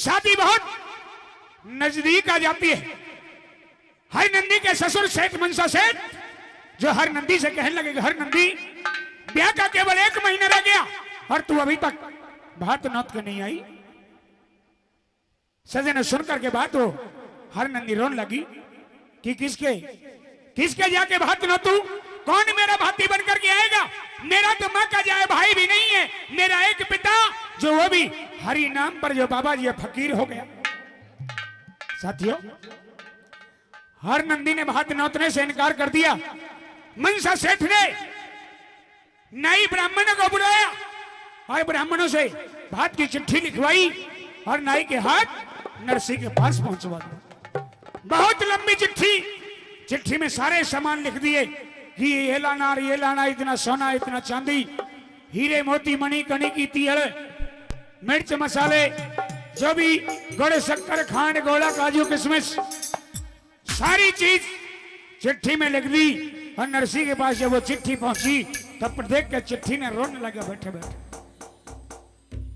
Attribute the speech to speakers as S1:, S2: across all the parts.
S1: शादी बहुत नजदीक आ जाती है। हर नंदी के ससुर सेठ मनसा सेठ जो हर नंदी से कहने लगे, हर नंदी ब्याह का केवल 1 महीना रह गया और तू अभी तक भात नौत के नहीं आई। सजन सुनकर के बात हो हर नंदी रोने लगी कि किसके जाके भात नौतू, कौन मेरा भाती बनकर के आएगा? मेरा तो मां का जाए भाई भी नहीं है, मेरा एक पिता जो वो भी हरि नाम पर जो बाबा जी फकीर हो गया। साथियों, हर नंदी ने भात नौतने से इनकार कर दिया। मनसा सेठ ने नाई ब्राह्मणों को बुलाया और ब्राह्मणों से भात की चिट्ठी लिखवाई और नाई के हाथ नरसी के पास पहुंचवा दिया। बहुत लंबी चिट्ठी में सारे सामान लिख दिए कि ये लाना, इतना सोना, इतना चांदी, हीरे मोती मणि कणी की तिल, मिर्च मसाले, जो भी गुड़ शक्कर खांड गोला काजू किशमिश, सारी चीज चिट्ठी में लिख दी। और नरसी के पास जब वो चिट्ठी पहुंची तब देख के चिट्ठी ने रोने लगा बैठे बैठे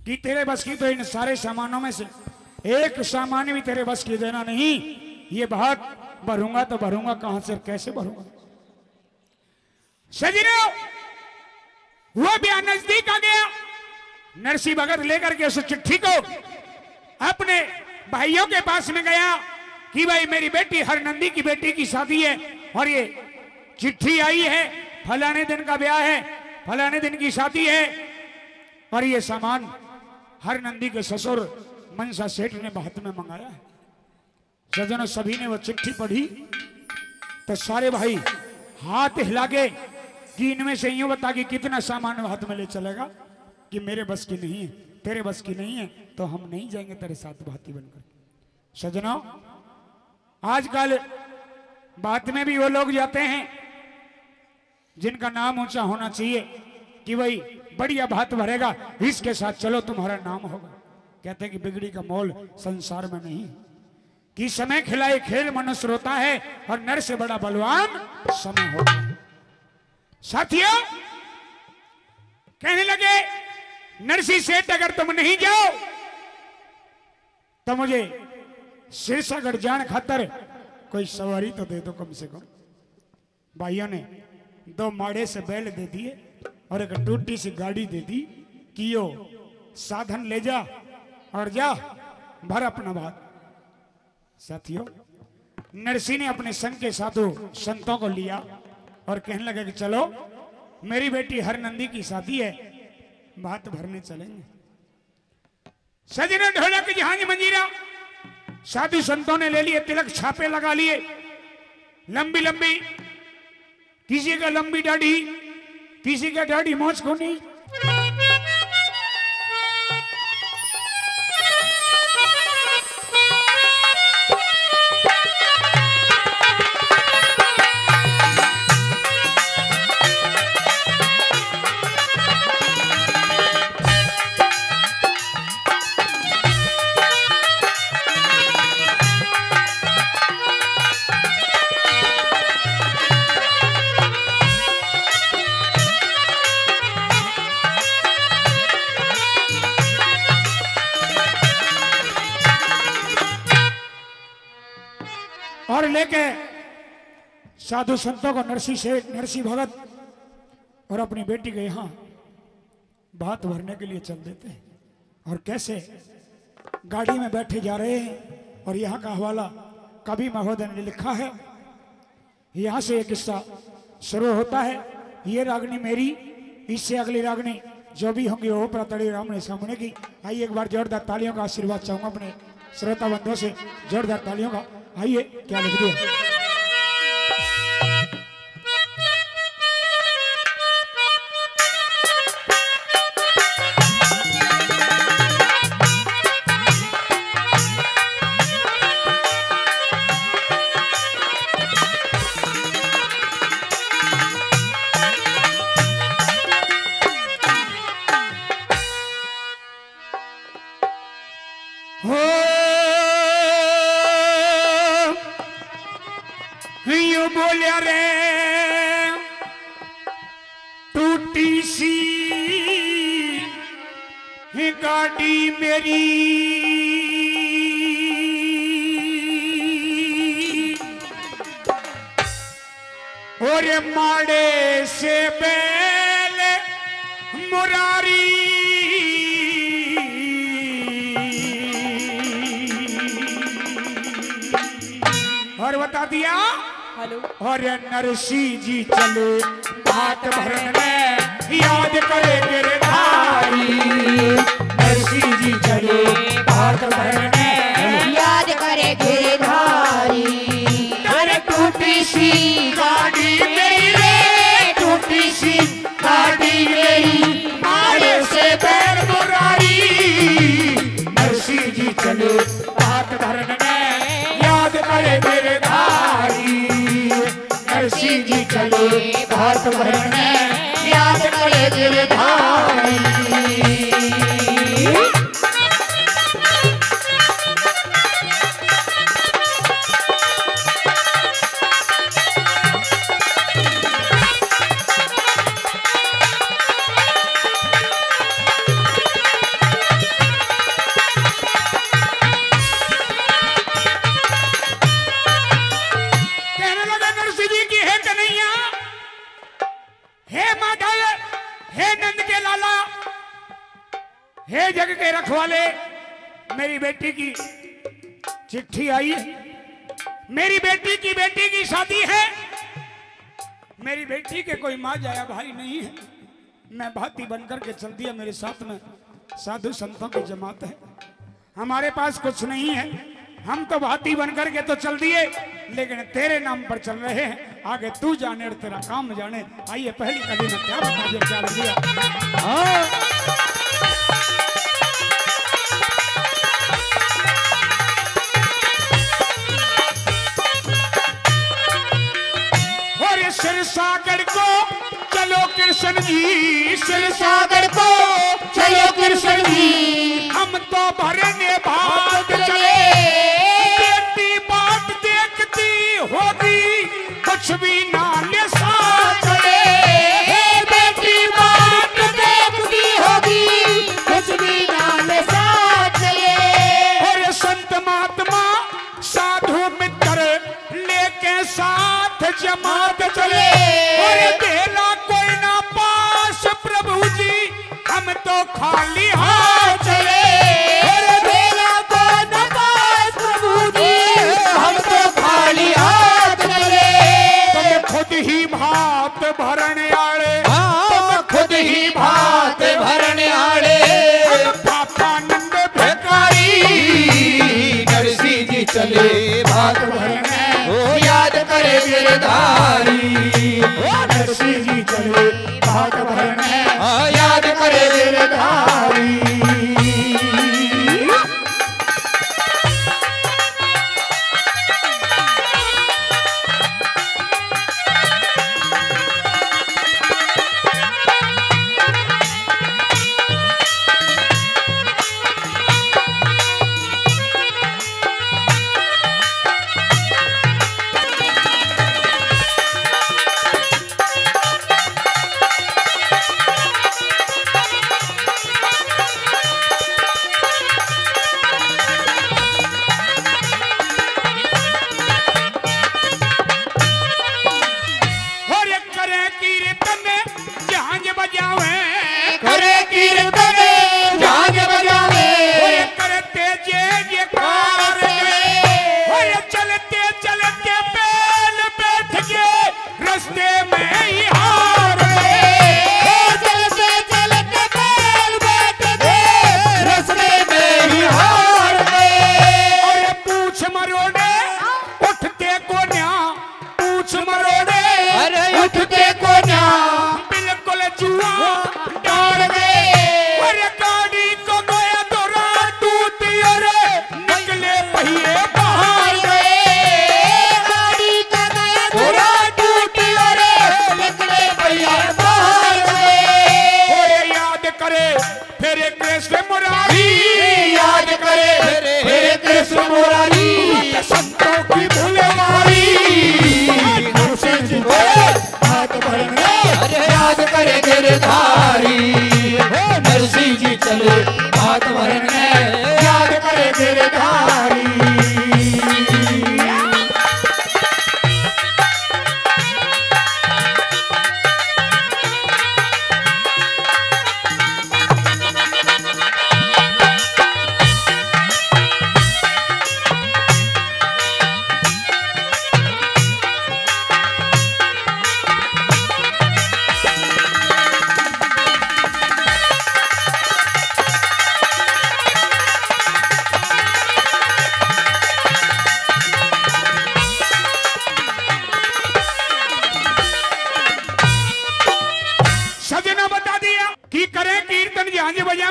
S1: कि तेरे बस की तो इन सारे सामानों में से एक सामान भी तेरे बस की देना नहीं। ये बहुत भरूंगा तो भरूंगा कहां से, कैसे भरूंगा? सजनों, वो ब्याह नजदीक आ गया। नरसी भगत लेकर के उस चिट्ठी को अपने भाइयों के पास में गया कि भाई मेरी बेटी हर नंदी की बेटी की शादी है और ये चिट्ठी आई है, फलाने दिन का ब्याह है, फलाने दिन की शादी है और ये सामान हर नंदी के ससुर मनसा सेठ ने हाथ में मंगाया है। सजनों, सभी ने वो चिट्ठी पढ़ी तो सारे भाई हाथ हिला गए कि इनमें से यूं बता कि कितना सामान हाथ में ले चलेगा कि मेरे बस की नहीं है, तेरे बस की नहीं है तो हम नहीं जाएंगे तेरे साथ भाती बनकर। सजनों, आजकल बात में भी वो लोग जाते हैं जिनका नाम ऊंचा होना चाहिए कि भाई बढ़िया भात भरेगा, इसके साथ चलो तुम्हारा नाम होगा। कहते हैं कि बिगड़ी का मोल संसार में नहीं कि समय खिलाए खेल मनुष्य रोता है और नर से बड़ा बलवान समय होता है। साथियों, कहने लगे नरसी सेठ अगर तुम नहीं जाओ तो मुझे सिरसागढ़ जान खातर कोई सवारी तो दे दो कम से कम। भाइयों ने 2 माड़े से बैल दे दिए और एक टूटी सी गाड़ी दे दी कि यो साधन ले जा और जा भर अपना भात। साथियों, नरसी ने अपने संग के साथों संतों को लिया और कहने लगा कि चलो मेरी बेटी हर नंदी की शादी है, भात भरने चलेंगे। सजनों, ढोलक जहां मंजीरा साधु संतों ने ले लिए, तिलक छापे लगा लिए, लंबी लंबी, किसी का लंबी दाढ़ी, किसी का दाढ़ी मोछ को नहीं। और लेके साधु संतों को नरसी भगत और अपनी बेटी के यहां भात भरने के लिए चल देते हैं। और कैसे गाड़ी में बैठे जा रहे हैं और यहाँ का हवाला कवि महोदय ने लिखा है। यहाँ से एक किस्सा शुरू होता है। ये रागनी मेरी, इससे अगली रागनी जो भी होंगी वो प्रातड़ी राम ने सामने की। आइए एक बार जोरदार तालियों का आशीर्वाद चाहूंगा अपने श्रोता बंधुओं से, जोरदार तालियों का। आइए, क्या लिख दिया? बोलिया रे टूटी सी गाड़ी मेरी, और माड़े से बैल मुरारी और बता दिया
S2: हेलो
S1: और नरसी जी चले भात भरने याद करे गिरधारी नरसी जी चले भात भरने
S2: याद करे गिरधारी
S1: अरे टूटी सी गाड़ी मेरी रे टूटी सी गाड़ी मेरी मारे से बैल मुरारी नरसी जी चले भात भरने याद करे गिरधारी नरसी जी चले भात भरने याद करे गिरधारी हे जग के रखवाले मेरी बेटी की चिट्ठी आई है मेरी बेटी की शादी है मेरी बेटी के कोई माँ जाया भाई नहीं है मैं भाती बनकर के चल दिया मेरे साथ में साधु संतों की जमात है हमारे पास कुछ नहीं है हम तो भाती बनकर के तो चल दिए लेकिन तेरे नाम पर चल रहे हैं आगे तू जाने और तेरा काम जाने आइए पहली कड़ी में क्या बता क्या दिया सिर सागर को चलो कृष्ण जी सिर सागर को चलो कृष्ण जी हम तो भरने भाग चले बेटी बात देखती होगी कुछ भी ना ले साथ चले बेटी बात देखती होगी कुछ भी ना ले साथ चले और संत महात्मा साधु मित्र लेके साथ जमात चले और बेला कोई ना पास प्रभु जी हम तो खाली हाथ चले और बेला कोई ना पास प्रभु जी हम तो खाली हाथ चले तुम खुद ही भात भरने आड़े तुम खुद ही भात भरने आड़े पापा नंद भिखारी नरसी जी चले भात भरने याद करे गिरधारी नरसी जी चले भात भरने याद करे गिरधारी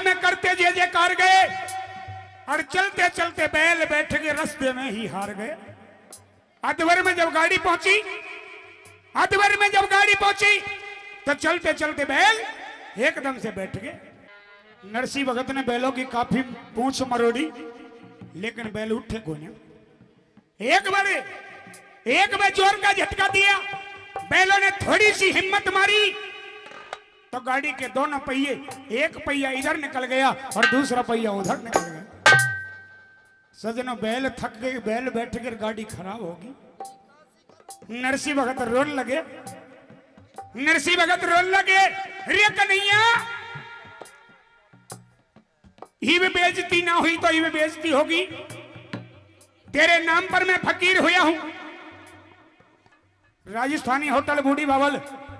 S1: में करते जे जयकार गए और चलते चलते बैल बैठ के रास्ते में ही हार गए। अधवर में जब गाड़ी पहुंची, अधवर में जब गाड़ी पहुंची तो चलते चलते बैल एकदम से बैठ गए। नरसिंह भगत ने बैलों की काफी पूंछ मरोड़ी, लेकिन बैल उठे कोने। एक बार जोर का झटका दिया, बैलों ने थोड़ी सी हिम्मत मारी तो गाड़ी के दोनों पहिए, एक पहिया इधर निकल गया और दूसरा पहिया उधर निकल गया। सजनों बैल थक गए, बैल बैठ कर गाड़ी खराब होगी। नरसिंह भगत रोने लगे, नरसिंह भगत रोने लगे, रे कन्हैया ही भी बेइज्जती ना हुई तो ही भी बेइज्जती होगी। तेरे नाम पर मैं फकीर हुआ हूं। राजस्थानी होटल बूढ़ी बावल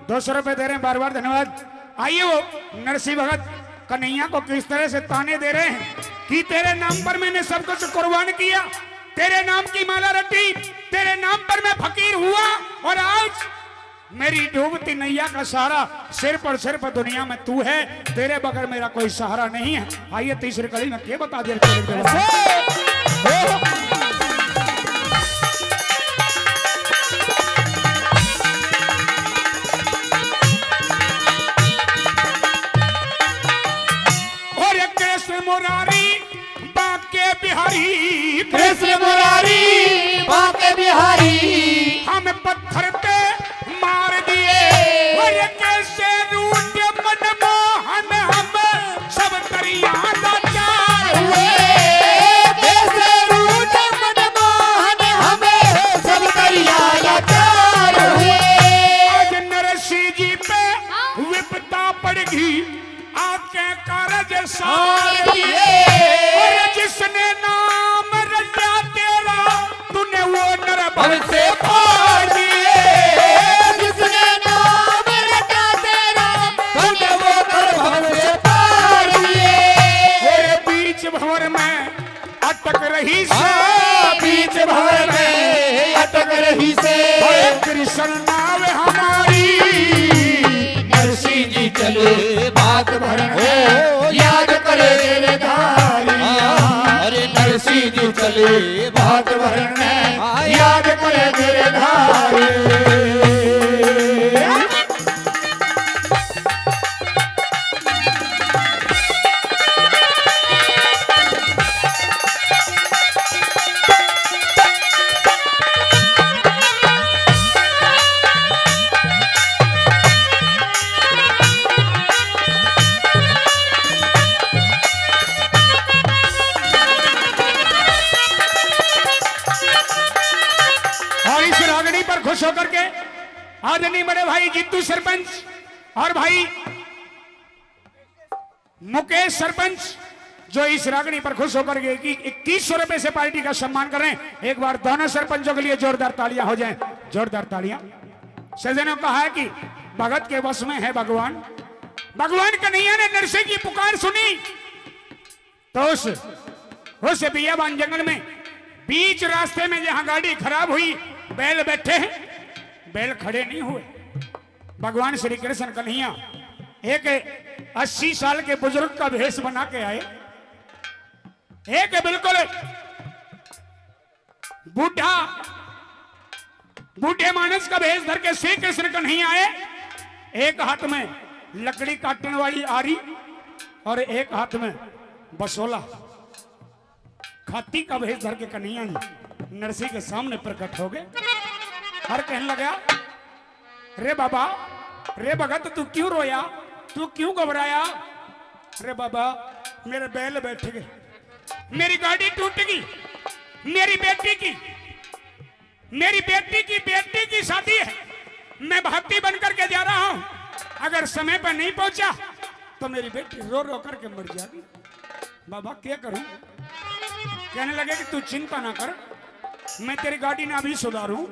S1: 200 रुपए दे रहे हैं, बार बार धन्यवाद। आइए वो नरसिंह भगत कन्हैया को किस तरह से ताने दे रहे हैं कि तेरे नाम पर मैंने सब कुछ कुर्बान किया, तेरे नाम की माला रटी, तेरे नाम पर मैं फकीर हुआ और आज मेरी डूबती नैया का सहारा सिर्फ दुनिया में तू है, तेरे बगैर मेरा कोई सहारा नहीं है। आइए तीसरी कड़ी में क्या बता दिया। और कृष्ण मुरारी बाके बिहारी,
S2: कृष्ण मुरारी बाके बिहारी,
S1: हम पत्थर पे मार दिए और कैसे रूठ मनमोहन हम सब दरिया लाचार हुए।
S2: कैसे रूठ मनमोहन हमें सब दरिया लाचार हुए।
S1: आज नरसिंह जी पे विपदा पड़गी, आके कारज सार दिए और जिसने नाम रचा तेरा तूने वो नरभव से फाड़ दिए।
S2: जिसने नाम रटा तेरा तूने वो नरभव से फाड़ दिए।
S1: तेरे बीच भंवर में अटक रही से,
S2: बीच भंवर में अटक रही से
S1: कृष्ण नाव हमारी।
S2: नरसिंह जी चले बात भरन याद करे गिरधारिया। अरे नरसिंह जी चले बात भरन याद करे गिरधारिया।
S1: खुश होकर के आदरणीय बड़े भाई जित्तू सरपंच और भाई मुकेश सरपंच जो इस रागनी पर खुश होकर के 2100 रुपए से पार्टी का सम्मान कर रहे हैं। एक बार दोनों सरपंचों के लिए जोरदार तालियां हो जाएं, जोरदार तालियां। सजनों कहा है कि भगत के वश में है भगवान। भगवान कन्हैया ने नरसिंह की पुकार सुनी तो उस बियाबान जंगल में बीच रास्ते में जहां गाड़ी खराब हुई, बैल बैठे हैं, बैल खड़े नहीं हुए। भगवान श्री कृष्ण कन्हैया एक 80 साल के बुजुर्ग का भेष बना के आए, एक बिल्कुल बूढ़े मानस का भेष धर के श्री कृष्ण कन्हैया आए। एक हाथ में लकड़ी काटने वाली आरी और एक हाथ में बसोला, खाती का भेष धर के कन्हैया नरसिंह के सामने प्रकट हो गए। हर कहने लगा, रे बाबा, रे भगत तू क्यों रोया, तू क्यों घबराया? रे बाबा मेरे बैल बैठ गए, मेरी गाड़ी टूट गई, मेरी बेटी की शादी है, मैं भक्ति बन करके जा रहा हूं, अगर समय पर नहीं पहुंचा तो मेरी बेटी रो रो करके मर जाएगी। बाबा क्या करूं? कहने लगे कि तू चिंता ना कर, मैं तेरी गाड़ी ने अभी सुधारूं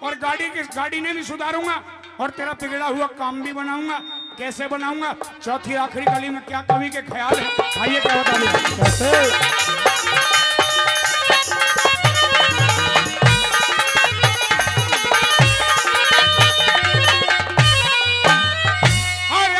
S1: और गाड़ी ने भी सुधारूंगा और तेरा बिगड़ा हुआ काम भी बनाऊंगा। कैसे बनाऊंगा? चौथी आखिरी कली में क्या कवि के ख्याल है, आइए क्या बता दीजिए कैसे। और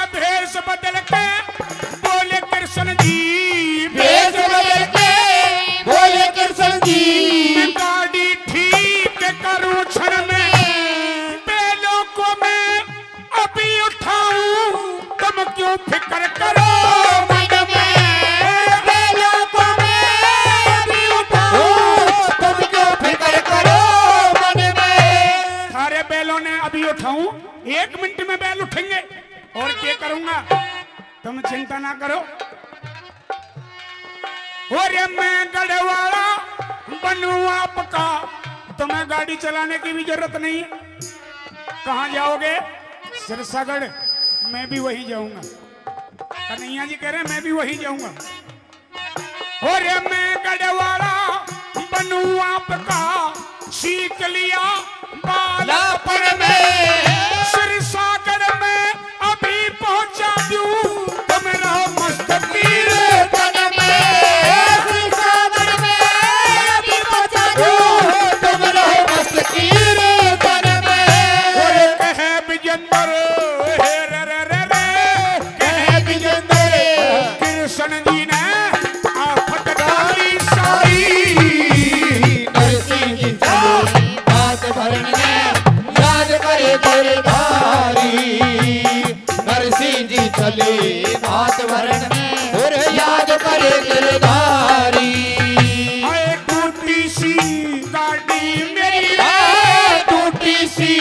S1: क्यों फिक्र करो
S2: मन में बैलों को मैं अभी उठाऊं तुम क्यों फिक्र करो मन में।
S1: सारे बैलों ने अभी उठाऊं 1 मिनट में बैल उठेंगे और क्या करूंगा तुम चिंता ना करो। और मैं गढ़वाला बनूं आपका तुम्हें गाड़ी चलाने की भी जरूरत नहीं है। कहाँ जाओगे सिरसागढ़ मैं भी वहीं जाऊंगा। कन्हैया जी कह रहे हैं मैं भी वहीं जाऊंगा। और मैं गढ़वाला बनूं आपका सीख लिया बालापन में सिरसागढ़ में अभी पहुंचा दूं तुम रहो मस्त पीर
S2: तन में सिरसागढ़ में अभी पहुंचा दूं तुम रहो मस्त कीर तन में।
S1: कहे विजेंद्र हे रे रे रे रे
S2: कहे विजेंद्र
S1: कृष्ण जी ने आफत डाली सारी
S2: नरसिंह जी चले बात भरने याद करे गिरधारी। नरसिंह जी चले बात भरने और याद करे गिरधारी।
S1: आए टूटी सी गाड़ी मेरी
S2: टूटी सी